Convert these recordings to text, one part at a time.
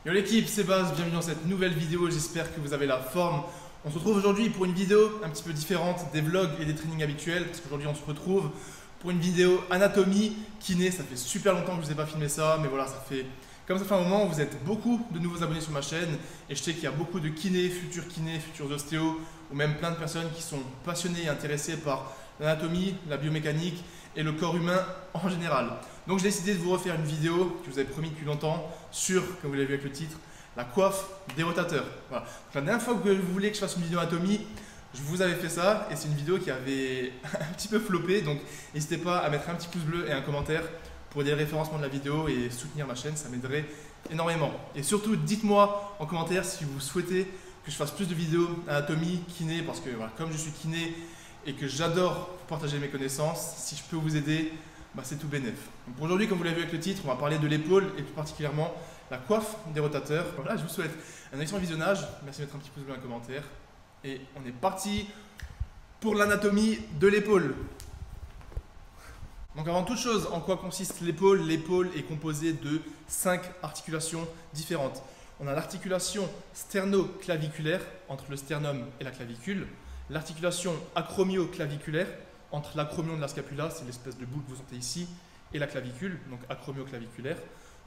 Yo l'équipe, c'est Baz, bienvenue dans cette nouvelle vidéo, j'espère que vous avez la forme. On se retrouve aujourd'hui pour une vidéo un petit peu différente des vlogs et des trainings habituels, parce qu'aujourd'hui on se retrouve pour une vidéo anatomie, kiné. Ça fait super longtemps que je ne vous ai pas filmé ça, mais voilà, comme ça fait un moment, vous êtes beaucoup de nouveaux abonnés sur ma chaîne, et je sais qu'il y a beaucoup de kinés, futurs ostéos, ou même plein de personnes qui sont passionnées et intéressées par l'anatomie, la biomécanique et le corps humain en général. Donc j'ai décidé de vous refaire une vidéo que je vous avais promis depuis longtemps sur, comme vous l'avez vu avec le titre, la coiffe des rotateurs. Voilà. Donc, la dernière fois que vous voulez que je fasse une vidéo anatomie, je vous avais fait ça et c'est une vidéo qui avait un petit peu floppé. Donc n'hésitez pas à mettre un petit pouce bleu et un commentaire pour aider le référencement de la vidéo et soutenir ma chaîne, ça m'aiderait énormément. Et surtout, dites-moi en commentaire si vous souhaitez que je fasse plus de vidéos anatomie, kiné, parce que voilà, comme je suis kiné et que j'adore partager mes connaissances, si je peux vous aider, c'est tout bénef. Pour aujourd'hui, comme vous l'avez vu avec le titre, on va parler de l'épaule et plus particulièrement la coiffe des rotateurs. Voilà, je vous souhaite un excellent visionnage. Merci de mettre un petit pouce bleu et un commentaire. Et on est parti pour l'anatomie de l'épaule. Donc avant toute chose, en quoi consiste l'épaule? L'épaule est composée de 5 articulations différentes. On a l'articulation sternoclaviculaire entre le sternum et la clavicule, l'articulation acromioclaviculaire entre l'acromion de la scapula, c'est l'espèce de boule que vous sentez ici, et la clavicule, donc acromioclaviculaire.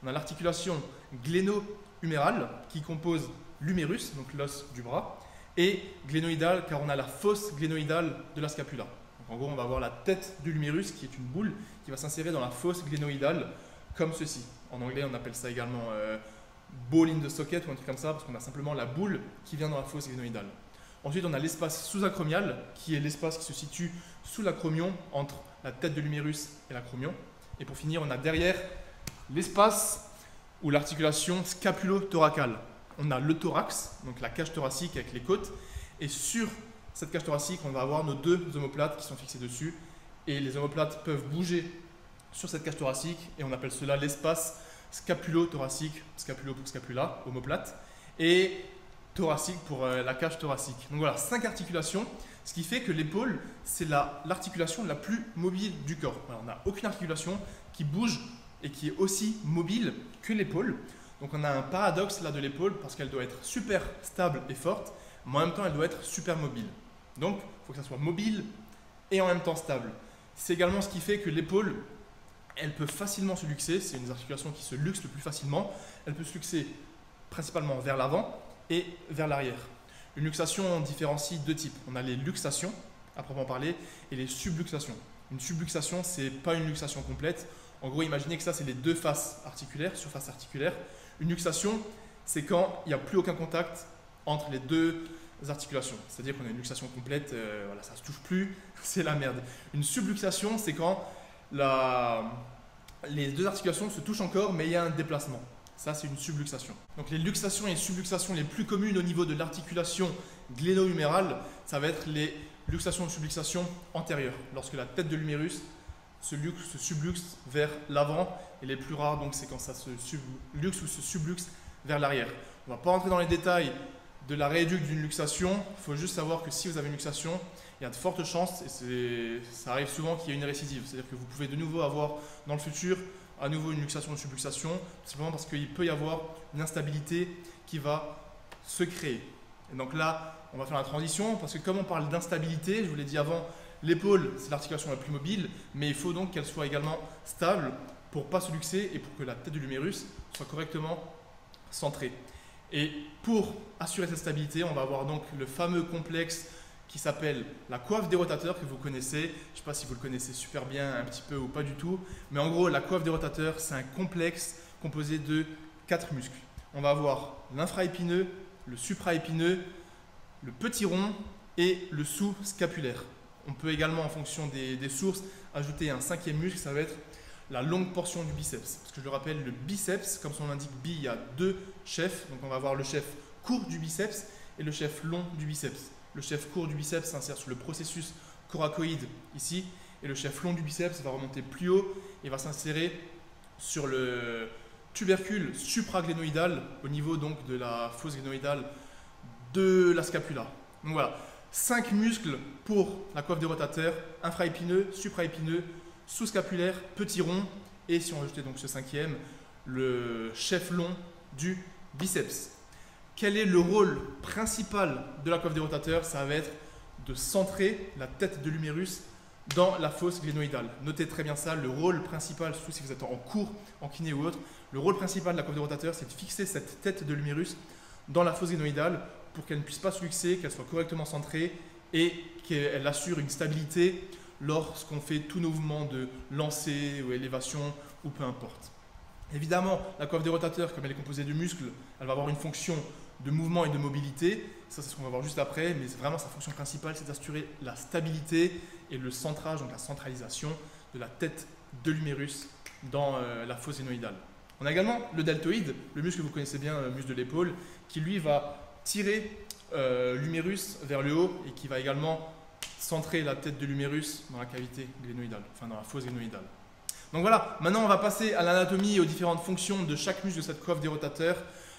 On a l'articulation gléno-humérale qui compose l'humérus, donc l'os du bras, et glénoïdale car on a la fosse glénoïdale de la scapula. Donc en gros, on va avoir la tête de l'humérus qui est une boule qui va s'insérer dans la fosse glénoïdale comme ceci. En anglais, on appelle ça également ball in the socket ou un truc comme ça parce qu'on a simplement la boule qui vient dans la fosse glénoïdale. Ensuite, on a l'espace sous-acromial, qui est l'espace qui se situe sous l'acromion, entre la tête de l'humérus et l'acromion. Et pour finir, on a derrière l'espace ou l'articulation scapulo-thoracale. On a le thorax, donc la cage thoracique avec les côtes. Et sur cette cage thoracique, on va avoir nos deux omoplates qui sont fixées dessus. Et les omoplates peuvent bouger sur cette cage thoracique. Et on appelle cela l'espace scapulo-thoracique, scapulo pour scapula, omoplate. Et thoracique pour la cage thoracique. Donc voilà, 5 articulations, ce qui fait que l'épaule, c'est l'articulation la plus mobile du corps. Voilà, on n'a aucune articulation qui bouge et qui est aussi mobile que l'épaule. Donc on a un paradoxe là de l'épaule parce qu'elle doit être super stable et forte, mais en même temps elle doit être super mobile. Donc il faut que ça soit mobile et en même temps stable. C'est également ce qui fait que l'épaule, elle peut facilement se luxer, c'est une des articulations qui se luxe le plus facilement. Elle peut se luxer principalement vers l'avant et vers l'arrière. Une luxation, on différencie deux types. On a les luxations, à proprement parler, et les subluxations. Une subluxation, ce n'est pas une luxation complète. En gros, imaginez que ça, c'est les deux faces articulaires, surface articulaire. Une luxation, c'est quand il n'y a plus aucun contact entre les deux articulations. C'est-à-dire qu'on a une luxation complète, voilà, ça ne se touche plus, c'est la merde. Une subluxation, c'est quand les deux articulations se touchent encore, mais il y a un déplacement. Ça, c'est une subluxation. Donc les luxations et subluxations les plus communes au niveau de l'articulation gléno-humérale, ça va être les luxations et subluxations antérieures, lorsque la tête de l'humérus se subluxe vers l'avant, et les plus rares, donc c'est quand ça se subluxe ou se subluxe vers l'arrière. On ne va pas rentrer dans les détails de la rééduque d'une luxation, il faut juste savoir que si vous avez une luxation, il y a de fortes chances, et ça arrive souvent qu'il y ait une récidive, c'est-à-dire que vous pouvez de nouveau avoir dans le futur à nouveau une luxation ou une subluxation, tout simplement parce qu'il peut y avoir une instabilité qui va se créer. Et donc là, on va faire la transition, parce que comme on parle d'instabilité, je vous l'ai dit avant, l'épaule, c'est l'articulation la plus mobile, mais il faut donc qu'elle soit également stable pour ne pas se luxer et pour que la tête de l'humérus soit correctement centrée. Et pour assurer cette stabilité, on va avoir donc le fameux complexe qui s'appelle la coiffe des rotateurs que vous connaissez. Je ne sais pas si vous le connaissez super bien un petit peu ou pas du tout, mais en gros la coiffe des rotateurs c'est un complexe composé de 4 muscles. On va avoir l'infraépineux, le supraépineux, le petit rond et le sous-scapulaire. On peut également en fonction des sources ajouter un 5e muscle, ça va être la longue portion du biceps. Parce que je le rappelle, le biceps, comme son nom l'indique, il y a 2 chefs. Donc on va avoir le chef court du biceps et le chef long du biceps. Le chef court du biceps s'insère sur le processus coracoïde ici, et le chef long du biceps va remonter plus haut et va s'insérer sur le tubercule supraglénoïdal au niveau donc de la fosse glénoïdale de la scapula. Donc voilà, 5 muscles pour la coiffe des rotateurs, infraépineux, supraépineux, sous-scapulaire, petit rond, et si on rajoutait donc ce 5e, le chef long du Biceps. Quel est le rôle principal de la coiffe des rotateurs? Ça va être de centrer la tête de l'humérus dans la fosse glénoïdale. Notez très bien ça, le rôle principal, surtout si vous êtes en cours, en kiné ou autre, le rôle principal de la coiffe des rotateurs, c'est de fixer cette tête de l'humérus dans la fosse glénoïdale pour qu'elle ne puisse pas se luxer, qu'elle soit correctement centrée et qu'elle assure une stabilité lorsqu'on fait tous nos mouvements de lancer ou élévation ou peu importe. Évidemment, la coiffe des rotateurs, comme elle est composée de muscles, elle va avoir une fonction de mouvement et de mobilité. Ça, c'est ce qu'on va voir juste après, mais vraiment sa fonction principale, c'est d'assurer la stabilité et le centrage, donc la centralisation de la tête de l'humérus dans la fosse glénoïdale. On a également le deltoïde, le muscle que vous connaissez bien, le muscle de l'épaule, qui lui va tirer l'humérus vers le haut et qui va également centrer la tête de l'humérus dans la cavité glénoïdale, enfin dans la fosse glénoïdale. Donc voilà, maintenant on va passer à l'anatomie et aux différentes fonctions de chaque muscle de cette coiffe des rotateurs.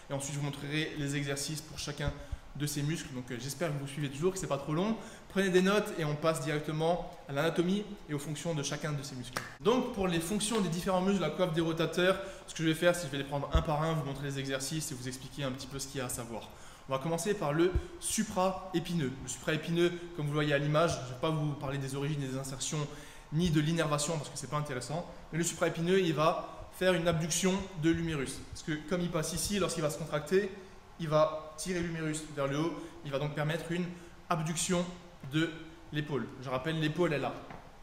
Et ensuite, je vous montrerai les exercices pour chacun de ces muscles. Donc j'espère que vous suivez toujours, que ce n'est pas trop long. Prenez des notes et on passe directement à l'anatomie et aux fonctions de chacun de ces muscles. Donc pour les fonctions des différents muscles de la coiffe des rotateurs, ce que je vais faire, c'est que je vais les prendre un par un, vous montrer les exercices et vous expliquer un petit peu ce qu'il y a à savoir. On va commencer par le supraépineux. Le supraépineux, comme vous le voyez à l'image, je ne vais pas vous parler des origines et des insertions ni de l'innervation parce que ce n'est pas intéressant. Mais le supraépineux, il va faire une abduction de l'humérus. Parce que comme il passe ici, lorsqu'il va se contracter, il va tirer l'humérus vers le haut. Il va donc permettre une abduction de l'épaule. Je rappelle, l'épaule, elle a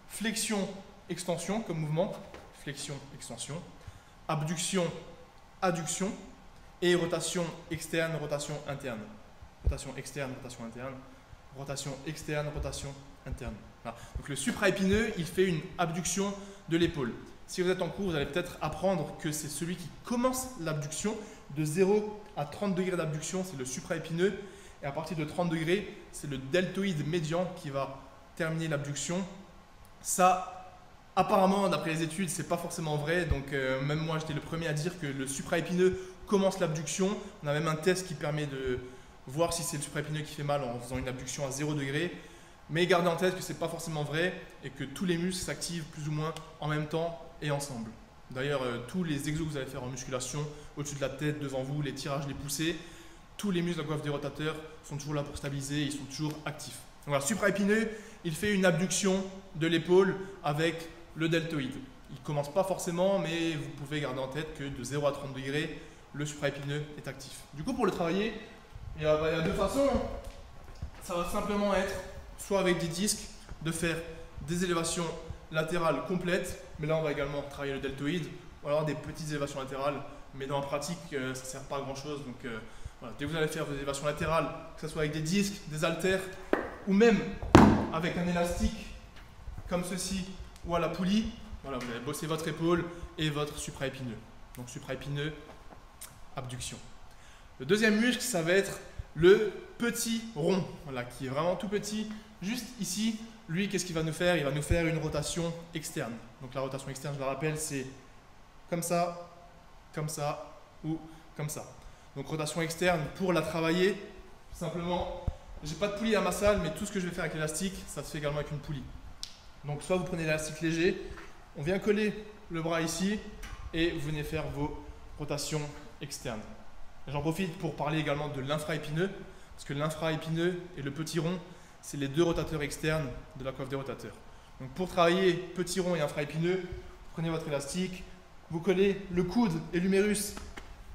flexion, extension comme mouvement. Flexion, extension. Abduction, adduction. Et rotation externe, rotation interne. Rotation externe, rotation interne. Rotation externe, rotation interne. Voilà. Donc le supraépineux, il fait une abduction de l'épaule. Si vous êtes en cours, vous allez peut-être apprendre que c'est celui qui commence l'abduction. De 0 à 30 degrés d'abduction, c'est le supraépineux. Et à partir de 30 degrés, c'est le deltoïde médian qui va terminer l'abduction. Ça, apparemment, d'après les études, c'est pas forcément vrai. Donc même moi, j'étais le premier à dire que le supraépineux commence l'abduction. On a même un test qui permet de voir si c'est le supraépineux qui fait mal en faisant une abduction à 0 degré. Mais gardez en tête que ce n'est pas forcément vrai et que tous les muscles s'activent plus ou moins en même temps et ensemble. D'ailleurs, tous les exos que vous allez faire en musculation, au-dessus de la tête, devant vous, les tirages, les poussées, tous les muscles de la coiffe des rotateurs sont toujours là pour stabiliser, ils sont toujours actifs. Donc voilà, supraépineux, il fait une abduction de l'épaule avec le deltoïde. Il ne commence pas forcément, mais vous pouvez garder en tête que de 0 à 30 degrés, le supraépineux est actif. Du coup, pour le travailler, il y a deux façons. Ça va simplement être soit avec des disques, de faire des élévations latérales complètes, mais là on va également travailler le deltoïde, ou alors des petites élévations latérales, mais dans la pratique ça ne sert pas à grand chose. Donc voilà, dès que vous allez faire vos élévations latérales, que ce soit avec des disques, des haltères, ou même avec un élastique comme ceci, ou à la poulie, voilà, vous allez bosser votre épaule et votre supraépineux. Donc supraépineux, abduction. Le deuxième muscle, ça va être le petit rond, voilà, qui est vraiment tout petit, juste ici. Lui, qu'est-ce qu'il va nous faire? Il va nous faire une rotation externe. Donc la rotation externe, je la rappelle, c'est comme ça ou comme ça. Donc rotation externe, pour la travailler, simplement, j'ai pas de poulie à ma salle, mais tout ce que je vais faire avec l'élastique, ça se fait également avec une poulie. Donc soit vous prenez l'élastique léger, on vient coller le bras ici et vous venez faire vos rotations externes. J'en profite pour parler également de l'infraépineux, parce que l'infraépineux et le petit rond, c'est les deux rotateurs externes de la coiffe des rotateurs. Donc pour travailler petit rond et infraépineux, vous prenez votre élastique, vous collez le coude et l'humérus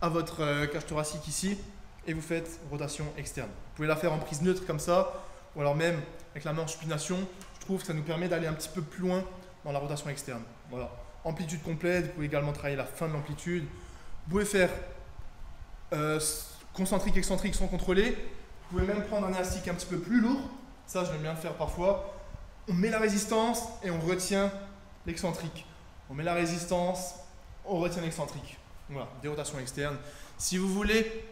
à votre cage thoracique ici et vous faites rotation externe. Vous pouvez la faire en prise neutre comme ça, ou alors même avec la main en supination. Je trouve que ça nous permet d'aller un petit peu plus loin dans la rotation externe. Voilà. Amplitude complète, vous pouvez également travailler la fin de l'amplitude. Vous pouvez faire concentrique, excentrique sans contrôler. Vous pouvez même prendre un élastique un petit peu plus lourd. Ça, je l'aime bien le faire parfois. On met la résistance et on retient l'excentrique. On met la résistance, on retient l'excentrique. Voilà, des rotations externes. Si vous voulez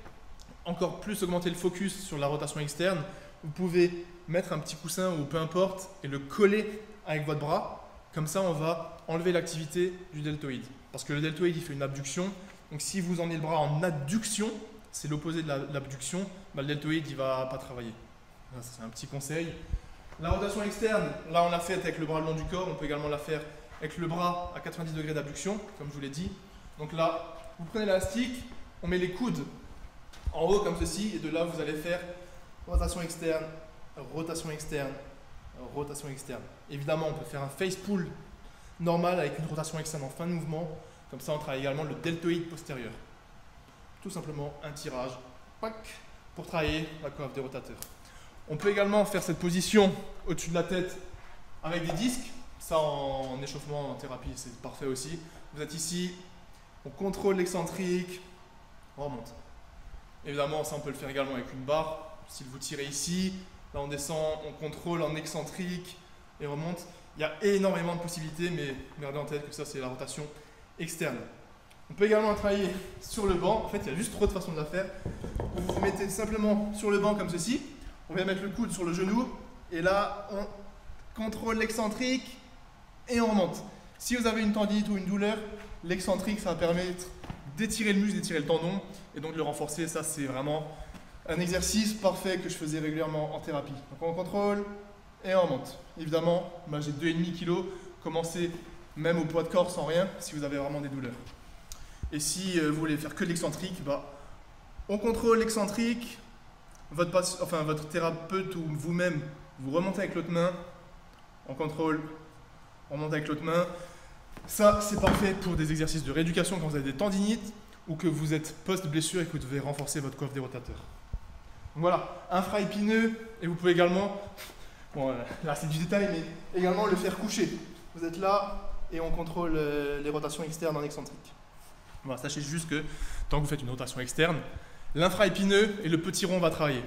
encore plus augmenter le focus sur la rotation externe, vous pouvez mettre un petit coussin ou peu importe et le coller avec votre bras. Comme ça, on va enlever l'activité du deltoïde. Parce que le deltoïde, il fait une abduction. Donc si vous emmenez le bras en adduction, c'est l'opposé de l'abduction, bah, le deltoïde il ne va pas travailler. C'est un petit conseil. La rotation externe, là on l'a faite avec le bras le long du corps, on peut également la faire avec le bras à 90 degrés d'abduction, comme je vous l'ai dit. Donc là, vous prenez l'élastique, on met les coudes en haut comme ceci, et de là, vous allez faire rotation externe, rotation externe, rotation externe. Évidemment, on peut faire un face pull normal avec une rotation externe en fin de mouvement. Comme ça, on travaille également le deltoïde postérieur. Tout simplement un tirage pour travailler la coiffe des rotateurs. On peut également faire cette position au-dessus de la tête avec des disques. Ça, en échauffement, en thérapie, c'est parfait aussi. Vous êtes ici, on contrôle l'excentrique, on remonte. Évidemment, ça, on peut le faire également avec une barre. Si vous tirez ici, là, on descend, on contrôle en excentrique et remonte. Il y a énormément de possibilités, mais gardez en tête que ça, c'est la rotation externe. On peut également travailler sur le banc. En fait, il y a juste trop de façons de la faire. Vous vous mettez simplement sur le banc comme ceci. On vient mettre le coude sur le genou. Et là, on contrôle l'excentrique et on remonte. Si vous avez une tendinite ou une douleur, l'excentrique, ça va permettre d'étirer le muscle, d'étirer le tendon et donc de le renforcer. Ça, c'est vraiment un exercice parfait que je faisais régulièrement en thérapie. Donc, on contrôle et on remonte. Évidemment, moi, j'ai 2,5 kg. Commencez même au poids de corps sans rien si vous avez vraiment des douleurs. Et si vous voulez faire que de l'excentrique, on contrôle l'excentrique, votre thérapeute ou vous-même, vous remontez avec l'autre main, on contrôle, on remonte avec l'autre main. Ça, c'est parfait pour des exercices de rééducation quand vous avez des tendinites ou que vous êtes post-blessure et que vous devez renforcer votre coiffe des rotateurs. Donc voilà, infra-épineux, et vous pouvez également, bon là c'est du détail, mais également le faire coucher. Vous êtes là et on contrôle les rotations externes en excentrique. Voilà, sachez juste que tant que vous faites une rotation externe, l'infra-épineux et le petit rond va travailler.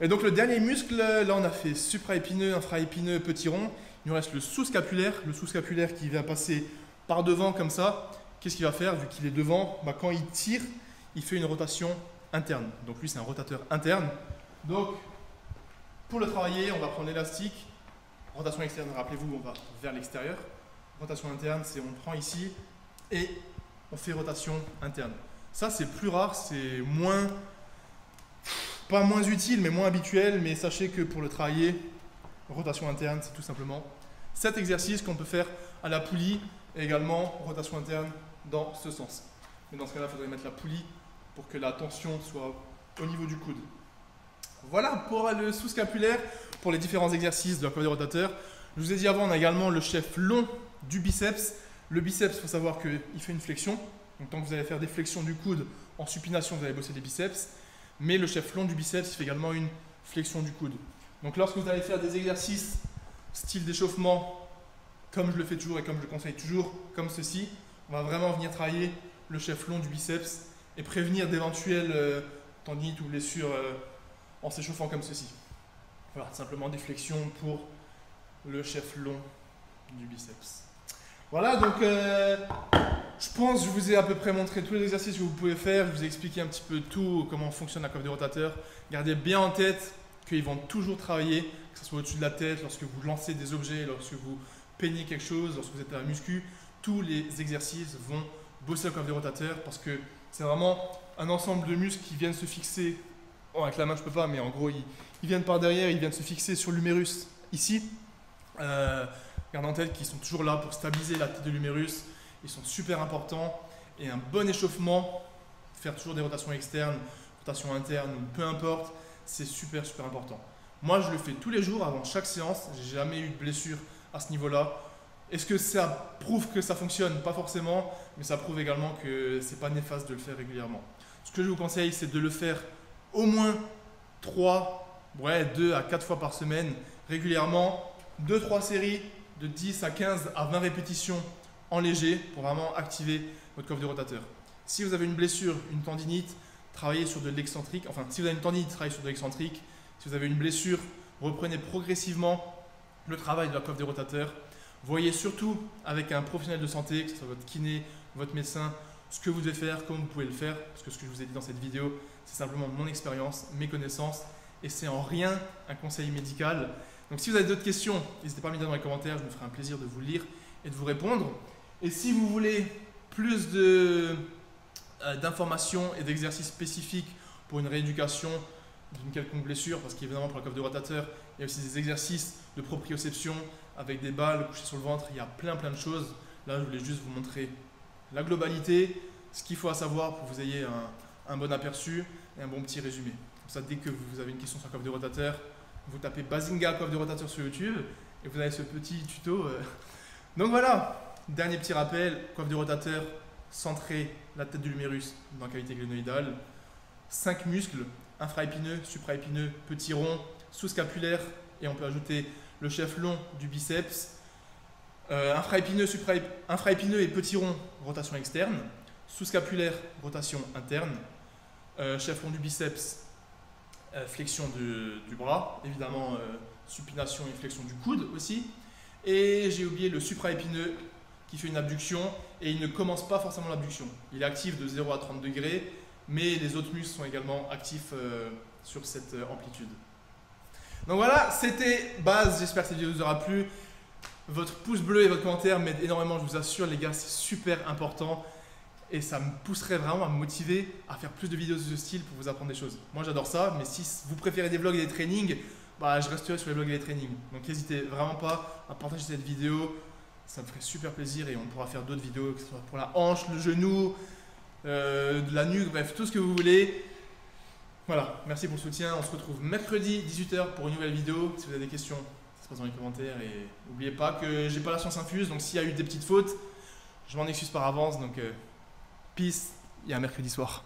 Et donc le dernier muscle, là on a fait supra-épineux, infra-épineux, petit rond. Il nous reste le sous-scapulaire. Le sous-scapulaire qui vient passer par devant comme ça. Qu'est-ce qu'il va faire vu qu'il est devant? Quand il tire, il fait une rotation interne. Donc lui c'est un rotateur interne. Donc pour le travailler, on va prendre l'élastique. Rotation externe, rappelez-vous, on va vers l'extérieur. Rotation interne, c'est on prend ici et on fait rotation interne. Ça, c'est plus rare, c'est moins, pas moins utile, mais moins habituel. Mais sachez que pour le travailler, rotation interne, c'est tout simplement cet exercice qu'on peut faire à la poulie et également rotation interne dans ce sens. Mais dans ce cas-là, il faudrait mettre la poulie pour que la tension soit au niveau du coude. Voilà pour le sous-scapulaire, pour les différents exercices de la coiffe des rotateurs. Je vous ai dit avant, on a également le chef long du biceps. Le biceps, il faut savoir qu'il fait une flexion. Donc tant que vous allez faire des flexions du coude en supination, vous allez bosser les biceps. Mais le chef long du biceps, il fait également une flexion du coude. Donc lorsque vous allez faire des exercices style d'échauffement, comme je le fais toujours et comme je le conseille toujours, comme ceci, on va vraiment venir travailler le chef long du biceps et prévenir d'éventuelles tendinites ou blessures en s'échauffant comme ceci. Voilà, simplement des flexions pour le chef long du biceps. Voilà, donc je pense que je vous ai à peu près montré tous les exercices que vous pouvez faire. Je vous ai expliqué un petit peu tout, comment fonctionne la coiffe des rotateurs. Gardez bien en tête qu'ils vont toujours travailler, que ce soit au-dessus de la tête, lorsque vous lancez des objets, lorsque vous peignez quelque chose, lorsque vous êtes à la muscu. Tous les exercices vont bosser la coiffe des rotateurs parce que c'est vraiment un ensemble de muscles qui viennent se fixer. Oh, avec la main, je ne peux pas, mais en gros, ils viennent par derrière, ils viennent se fixer sur l'humérus ici. Gardez en tête qu'ils sont toujours là pour stabiliser la tête de l'humérus. Ils sont super importants et un bon échauffement, faire toujours des rotations externes, rotations internes ou peu importe, c'est super important. Moi, je le fais tous les jours avant chaque séance. J'ai jamais eu de blessure à ce niveau-là. Est-ce que ça prouve que ça fonctionne? Pas forcément, mais ça prouve également que c'est pas néfaste de le faire régulièrement. Ce que je vous conseille, c'est de le faire au moins 2 à 4 fois par semaine, régulièrement, 2-3 séries de 10 à 15 à 20 répétitions en léger pour vraiment activer votre coiffe de rotateur. Si vous avez une blessure, une tendinite, travaillez sur de l'excentrique. Enfin, si vous avez une tendinite, travaillez sur de l'excentrique. Si vous avez une blessure, reprenez progressivement le travail de la coiffe des rotateurs. Voyez surtout avec un professionnel de santé, que ce soit votre kiné, votre médecin, ce que vous devez faire, comment vous pouvez le faire. Parce que ce que je vous ai dit dans cette vidéo, c'est simplement mon expérience, mes connaissances et c'est en rien un conseil médical. Donc si vous avez d'autres questions, n'hésitez pas à me dire dans les commentaires, je me ferai un plaisir de vous lire et de vous répondre. Et si vous voulez plus d'informations et d'exercices spécifiques pour une rééducation d'une quelconque blessure, parce qu'évidemment pour la coiffe de rotateur, il y a aussi des exercices de proprioception avec des balles couchées sur le ventre, il y a plein de choses. Là, je voulais juste vous montrer la globalité, ce qu'il faut à savoir pour que vous ayez un bon aperçu et un bon petit résumé. Comme ça, dès que vous avez une question sur la coiffe de rotateur, vous tapez Bazinga coiffe de rotateur sur YouTube et vous avez ce petit tuto. Donc voilà, dernier petit rappel, coiffe de rotateur, centrer la tête de l'humérus dans la cavité glénoïdale, 5 muscles, infraépineux, supraépineux, petit rond, sous-scapulaire et on peut ajouter le chef long du biceps, infraépineux et petit rond, rotation externe, sous-scapulaire, rotation interne, chef long du biceps, flexion du bras, évidemment supination et flexion du coude aussi. Et j'ai oublié le supraépineux qui fait une abduction et il ne commence pas forcément l'abduction. Il est actif de 0 à 30 degrés, mais les autres muscles sont également actifs sur cette amplitude. Donc voilà, c'était base, j'espère que cette vidéo vous aura plu. Votre pouce bleu et votre commentaire m'aident énormément, je vous assure les gars, c'est super important. Et ça me pousserait vraiment à me motiver à faire plus de vidéos de ce style pour vous apprendre des choses. Moi j'adore ça, mais si vous préférez des vlogs et des trainings, bah, je resterai sur les vlogs et les trainings. Donc n'hésitez vraiment pas à partager cette vidéo, ça me ferait super plaisir et on pourra faire d'autres vidéos, que ce soit pour la hanche, le genou, de la nuque, bref, tout ce que vous voulez. Voilà, merci pour le soutien. On se retrouve mercredi 18 h pour une nouvelle vidéo. Si vous avez des questions, ça se passe dans les commentaires. Et n'oubliez pas que j'ai pas la science infuse, donc s'il y a eu des petites fautes, je m'en excuse par avance. Donc peace, et à mercredi soir.